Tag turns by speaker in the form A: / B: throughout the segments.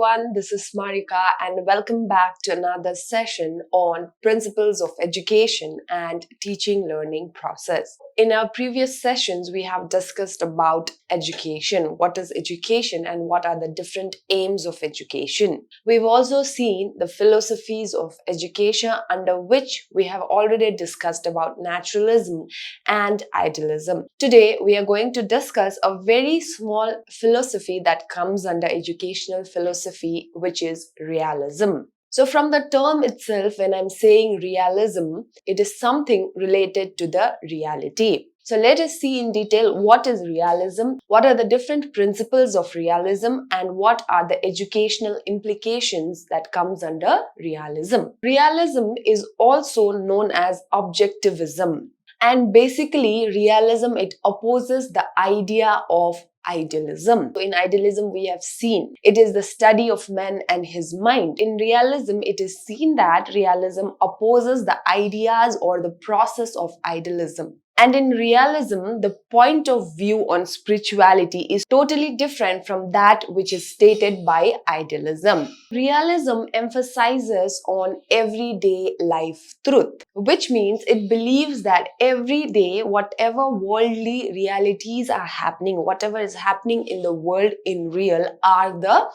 A: everyone, this is Marika and welcome back to another session on Principles of Education and Teaching Learning Process. In our previous sessions, we have discussed about education, what is education and what are the different aims of education. We've also seen the philosophies of education under which we have already discussed about naturalism and idealism. Today, we are going to discuss a very small philosophy that comes under educational philosophy, which is realism. So from the term itself, when I'm saying realism, it is something related to the reality. So let us see in detail what is realism, what are the different principles of realism, and what are the educational implications that comes under realism. Realism is also known as objectivism. And basically, realism, it opposes the idea of idealism. So in idealism, we have seen it is the study of man and his mind. In realism, it is seen that realism opposes the ideas or the process of idealism. And in realism, the point of view on spirituality is totally different from that which is stated by idealism. Realism emphasizes on everyday life truth, which means it believes that every day, whatever worldly realities are happening, whatever is happening in the world in real, are the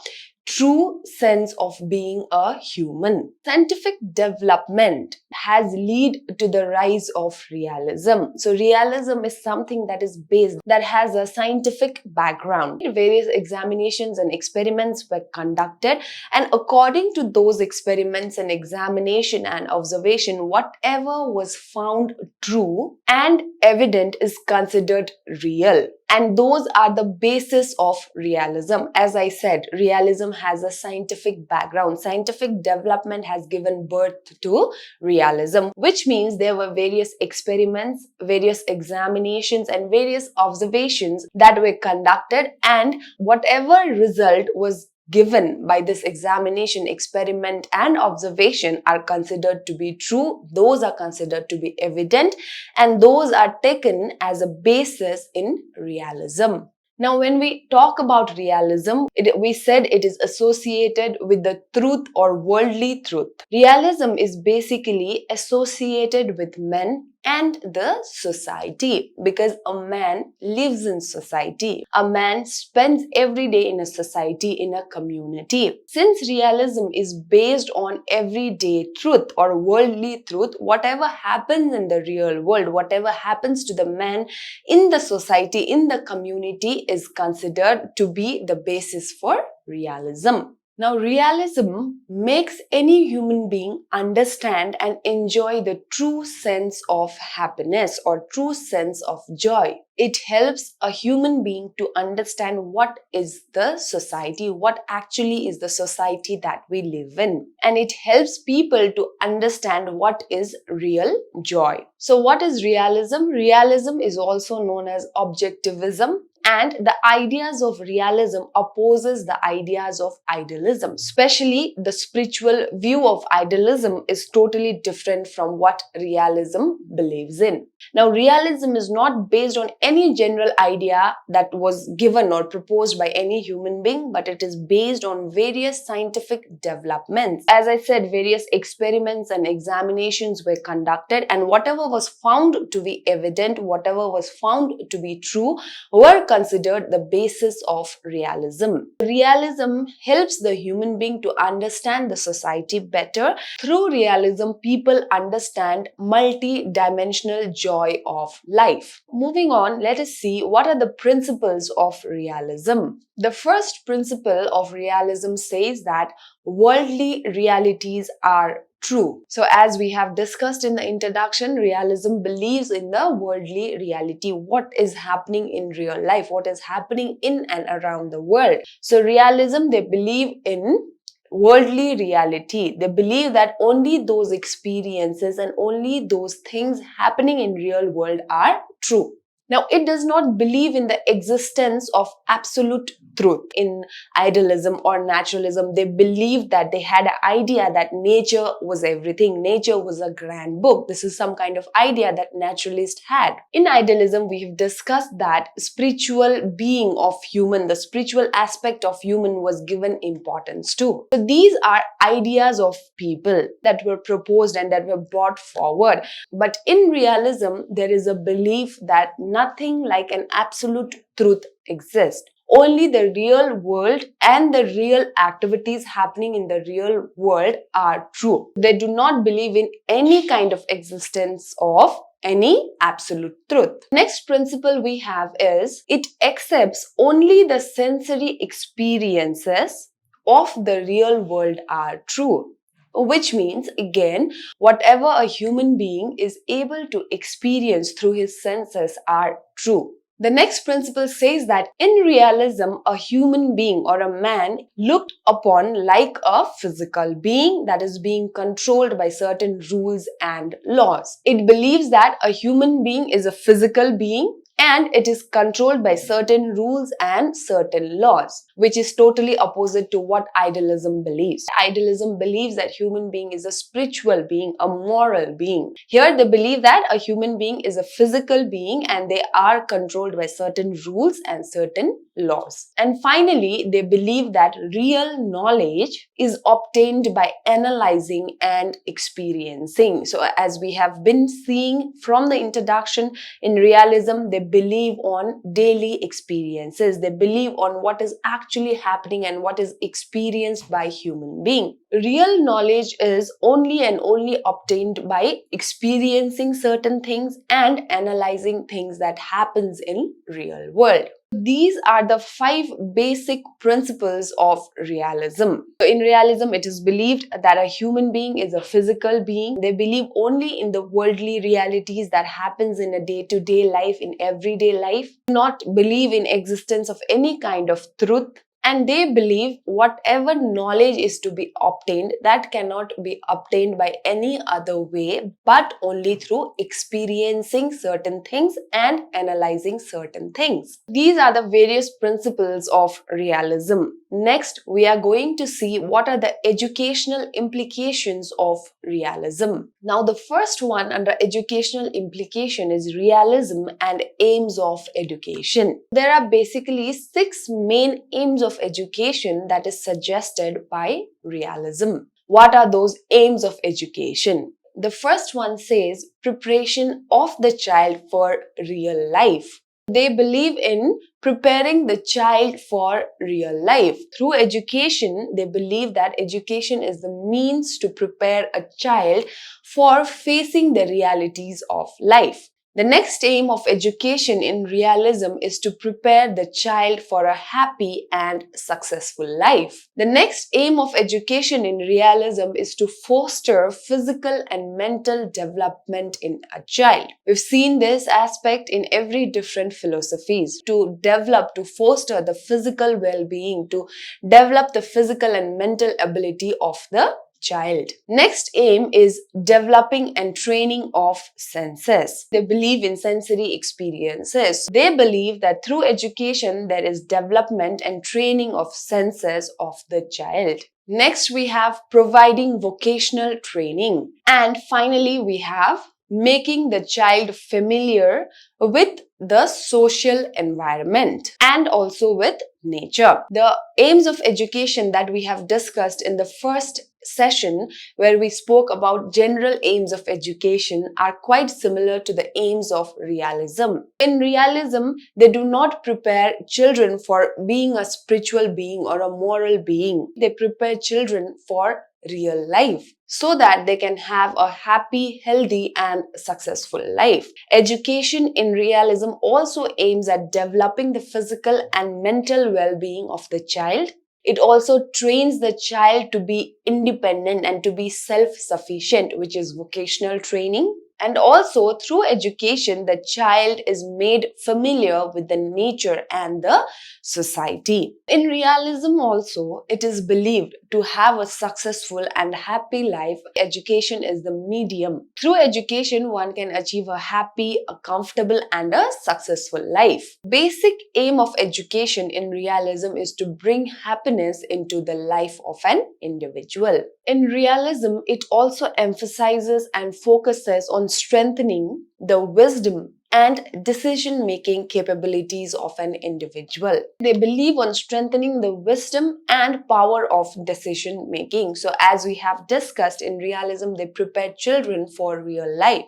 A: true sense of being a human. Scientific development has led to the rise of realism. So realism is something that is based, that has a scientific background. Various examinations and experiments were conducted, and according to those experiments and examination and observation, whatever was found true and evident is considered real. And those are the basis of realism. As I said, realism has a scientific background. Scientific development has given birth to realism, which means there were various experiments, various examinations, and various observations that were conducted, and whatever result was given by this examination, experiment, and observation are considered to be true. Those are considered to be evident, and those are taken as a basis in realism. Now, when we talk about realism, we said it is associated with the truth or worldly truth. Realism is basically associated with men and the society, because a man lives in society. A man spends every day in a society, in a community. Since realism is based on everyday truth or worldly truth, whatever happens in the real world, whatever happens to the man in the society, in the community, is considered to be the basis for realism. Now, realism makes any human being understand and enjoy the true sense of happiness or true sense of joy. It helps a human being to understand what is the society, what actually is the society that we live in. And it helps people to understand what is real joy. So what is realism? Realism is also known as objectivism. And the ideas of realism opposes the ideas of idealism. Especially the spiritual view of idealism is totally different from what realism believes in. Now, realism is not based on any general idea that was given or proposed by any human being, but it is based on various scientific developments. As I said, various experiments and examinations were conducted, and whatever was found to be evident, whatever was found to be true, were considered the basis of realism. Realism helps the human being to understand the society better. Through realism, people understand multi-dimensional joy of life. Moving on, let us see what are the principles of realism. The first principle of realism says that worldly realities are true. So as we have discussed in the introduction, realism believes in the worldly reality, what is happening in real life, what is happening in and around the world. So realism, they believe in worldly reality. They believe that only those experiences and only those things happening in real world are true. Now, it does not believe in the existence of absolute truth. In idealism or naturalism, they believed that they had an idea that nature was everything. Nature was a grand book. This is some kind of idea that naturalists had. In idealism, we have discussed that spiritual being of human, the spiritual aspect of human was given importance too. So these are ideas of people that were proposed and that were brought forward. But in realism, there is a belief that nothing like an absolute truth exists. Only the real world and the real activities happening in the real world are true. They do not believe in any kind of existence of any absolute truth. Next principle we have is it accepts only the sensory experiences of the real world are true. Which means, again, whatever a human being is able to experience through his senses are true. The next principle says that in realism, a human being or a man looked upon like a physical being that is being controlled by certain rules and laws. It believes that a human being is a physical being and it is controlled by certain rules and certain laws, which is totally opposite to what idealism believes. Idealism believes that human being is a spiritual being, a moral being. Here they believe that a human being is a physical being and they are controlled by certain rules and certain laws. And finally, they believe that real knowledge is obtained by analyzing and experiencing. So as we have been seeing from the introduction, in realism, they believe on daily experiences. They believe on what is actually happening and what is experienced by human being. Real knowledge is only and only obtained by experiencing certain things and analyzing things that happens in real world. These are the 5 basic principles of realism. So in realism, it is believed that a human being is a physical being. They believe only in the worldly realities that happens in a day-to-day life, in everyday life. Do not believe in existence of any kind of truth. And they believe whatever knowledge is to be obtained, that cannot be obtained by any other way, but only through experiencing certain things and analyzing certain things. These are the various principles of realism. Next, we are going to see what are the educational implications of realism. Now, the first one under educational implication is realism and aims of education. There are basically 6 main aims of education that is suggested by realism. What are those aims of education? The first one says preparation of the child for real life. They believe in preparing the child for real life. Through education, they believe that education is the means to prepare a child for facing the realities of life. The next aim of education in realism is to prepare the child for a happy and successful life. The next aim of education in realism is to foster physical and mental development in a child. We've seen this aspect in every different philosophies. To develop, to foster the physical well-being, to develop the physical and mental ability of the child. Next aim is developing and training of senses. They believe in sensory experiences. They believe that through education there is development and training of senses of the child. Next, we have providing vocational training. And finally, we have making the child familiar with the social environment and also with nature. The aims of education that we have discussed in the first session, where we spoke about general aims of education, are quite similar to the aims of realism. In realism, they do not prepare children for being a spiritual being or a moral being. They prepare children for real life so that they can have a happy, healthy and successful life. Education in realism also aims at developing the physical and mental well-being of the child. It also trains the child to be independent and to be self-sufficient, which is vocational training. And also through education, the child is made familiar with the nature and the society. In realism also, it is believed to have a successful and happy life, education is the medium. Through education, one can achieve a happy, a comfortable and a successful life. Basic aim of education in realism is to bring happiness into the life of an individual. In realism, it also emphasizes and focuses on strengthening the wisdom and decision-making capabilities of an individual. They believe on strengthening the wisdom and power of decision-making. So as we have discussed, in realism, they prepare children for real life.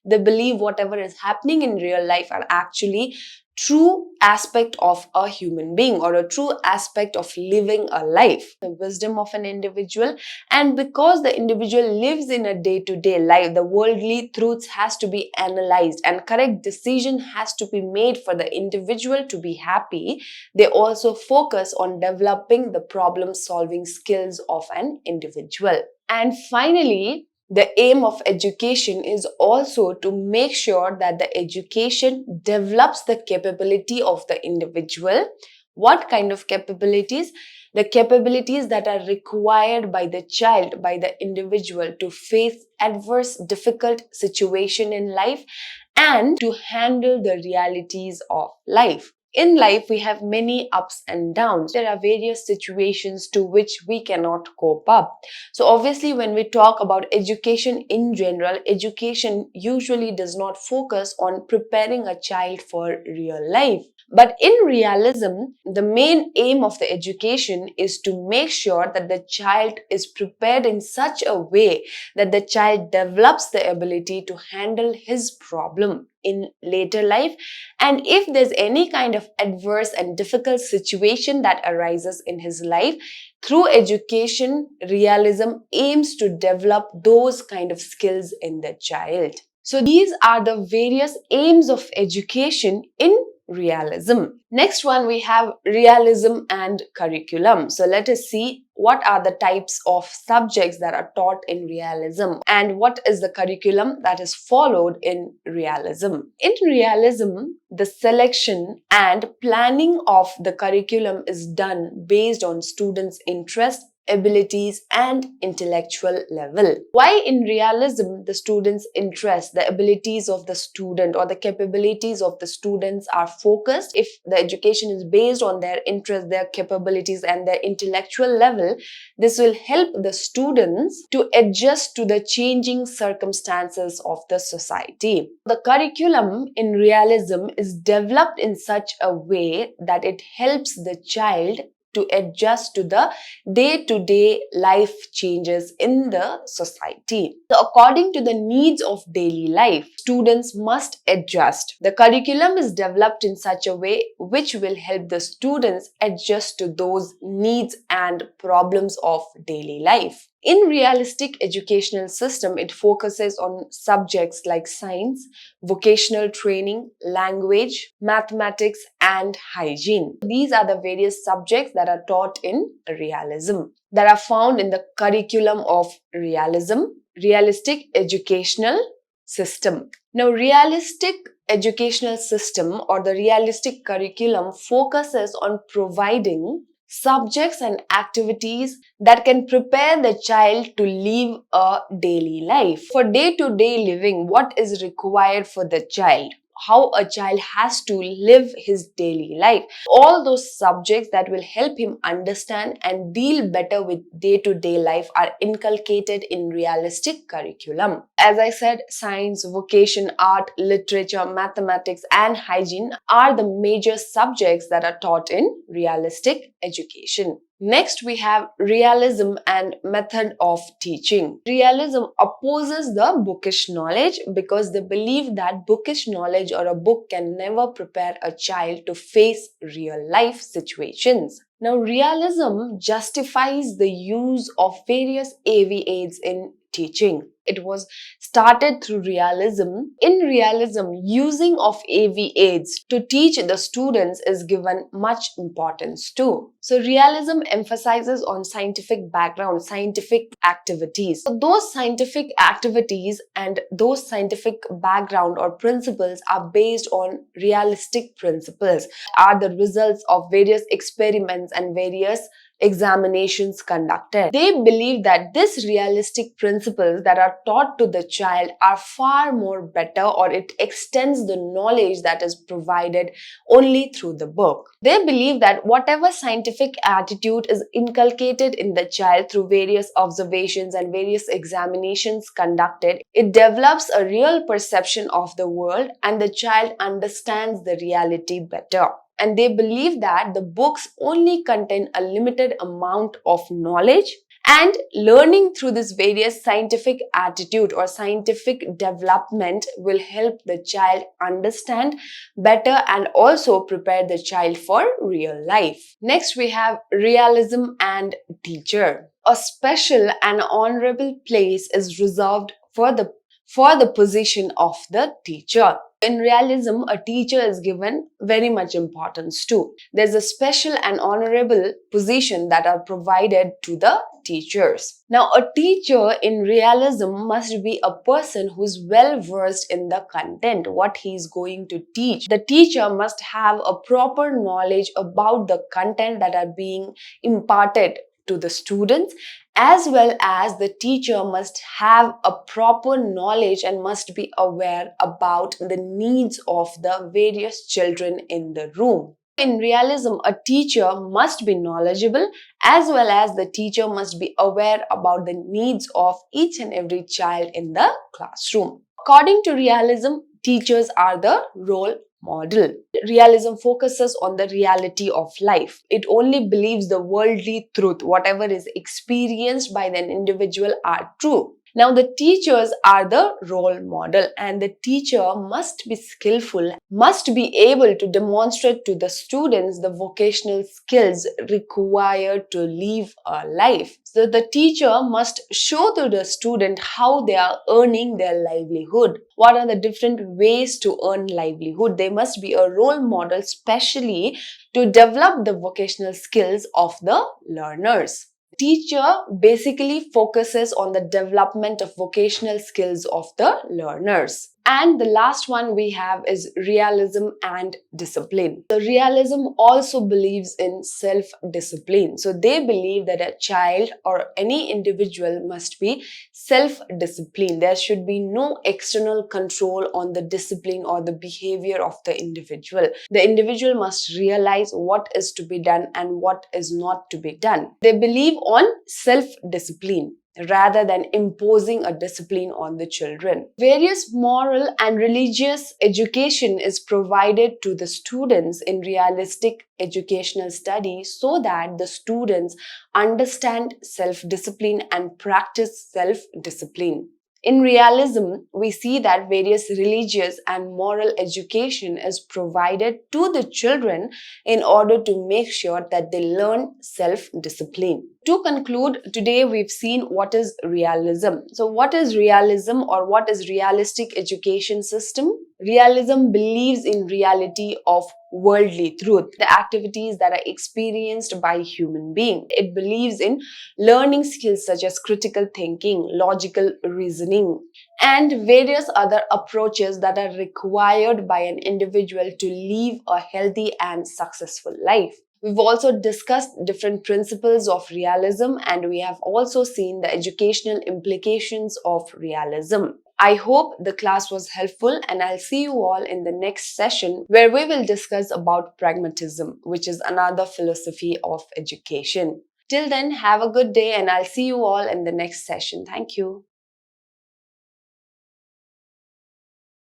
A: They believe whatever is happening in real life are actually true aspect of a human being or a true aspect of living a life. The wisdom of an individual, and because the individual lives in a day-to-day life, the worldly truths has to be analyzed and correct decision has to be made for the individual to be happy. They also focus on developing the problem-solving skills of an individual. And finally, the aim of education is also to make sure that the education develops the capability of the individual. What kind of capabilities? The capabilities that are required by the child, by the individual to face adverse, difficult situation in life and to handle the realities of life. In life, we have many ups and downs. There are various situations to which we cannot cope up. So obviously, when we talk about education in general, education usually does not focus on preparing a child for real life. But in realism, the main aim of the education is to make sure that the child is prepared in such a way that the child develops the ability to handle his problem in later life. And if there's any kind of adverse and difficult situation that arises in his life, through education, realism aims to develop those kind of skills in the child. So these are the various aims of education in realism. Next one, we have realism and curriculum. So let us see what are the types of subjects that are taught in realism and what is the curriculum that is followed in realism. In realism, the selection and planning of the curriculum is done based on students' interest, abilities and intellectual level. Why in realism the students' interest, the abilities of the student or the capabilities of the students are focused? If the education is based on their interest, their capabilities and their intellectual level, this will help the students to adjust to the changing circumstances of the society. The curriculum in realism is developed in such a way that it helps the child to adjust to the day-to-day life changes in the society. So according to the needs of daily life, students must adjust. The curriculum is developed in such a way which will help the students adjust to those needs and problems of daily life. In realistic educational system, it focuses on subjects like science, vocational training, language, mathematics, and hygiene. These are the various subjects that are taught in realism, that are found in the curriculum of realism, realistic educational system. Now, realistic educational system or the realistic curriculum focuses on providing subjects and activities that can prepare the child to live a daily life. For day-to-day living, what is required for the child? How a child has to live his daily life. All those subjects that will help him understand and deal better with day-to-day life are inculcated in realistic curriculum. As I said, science, vocation, art, literature, mathematics, and hygiene are the major subjects that are taught in realistic education. Next, we have realism and method of teaching. Realism opposes the bookish knowledge because they believe that bookish knowledge or a book can never prepare a child to face real life situations. Now, realism justifies the use of various AV aids in teaching. It was started through realism. In realism, using of AV aids to teach the students is given much importance too. So realism emphasizes on scientific background, scientific activities. So those scientific activities and those scientific background or principles are based on realistic principles, are the results of various experiments and various examinations conducted. They believe that these realistic principles that are taught to the child are far more better, or it extends the knowledge that is provided only through the book. They believe that whatever scientific attitude is inculcated in the child through various observations and various examinations conducted, it develops a real perception of the world and the child understands the reality better. And they believe that the books only contain a limited amount of knowledge, and learning through this various scientific attitude or scientific development will help the child understand better and also prepare the child for real life. Next, we have realism and teacher. A special and honorable place is reserved for the position of the teacher. In realism, a teacher is given very much importance too. There's a special and honorable position that are provided to the teachers. Now, a teacher in realism must be a person who's well versed in the content, what he is going to teach. The teacher must have a proper knowledge about the content that are being imparted to the students, as well as the teacher must have a proper knowledge and must be aware about the needs of the various children in the room. In realism, a teacher must be knowledgeable, as well as the teacher must be aware about the needs of each and every child in the classroom. According to realism, teachers are the role model. Realism focuses on the reality of life. It only believes the worldly truth, whatever is experienced by an individual are true. Now, the teachers are the role model, and the teacher must be skillful, must be able to demonstrate to the students the vocational skills required to live a life. So, the teacher must show to the student how they are earning their livelihood. What are the different ways to earn livelihood? They must be a role model, specially to develop the vocational skills of the learners. Teacher basically focuses on the development of vocational skills of the learners. And the last one we have is realism and discipline. The realism also believes in self-discipline. So they believe that a child or any individual must be self-disciplined. There should be no external control on the discipline or the behavior of the individual. The individual must realize what is to be done and what is not to be done. They believe on self-discipline rather than imposing a discipline on the children. Various moral and religious education is provided to the students in realistic educational studies so that the students understand self-discipline and practice self-discipline. In realism, we see that various religious and moral education is provided to the children in order to make sure that they learn self-discipline. To conclude, today we've seen what is realism. So what is realism, or what is realistic education system? Realism believes in reality of worldly truth, the activities that are experienced by human being. It believes in learning skills such as critical thinking, logical reasoning, and various other approaches that are required by an individual to live a healthy and successful life. We've also discussed different principles of realism, and we have also seen the educational implications of realism. I hope the class was helpful, and I'll see you all in the next session where we will discuss about pragmatism, which is another philosophy of education. Till then, have a good day, and I'll see you all in the next session. Thank you.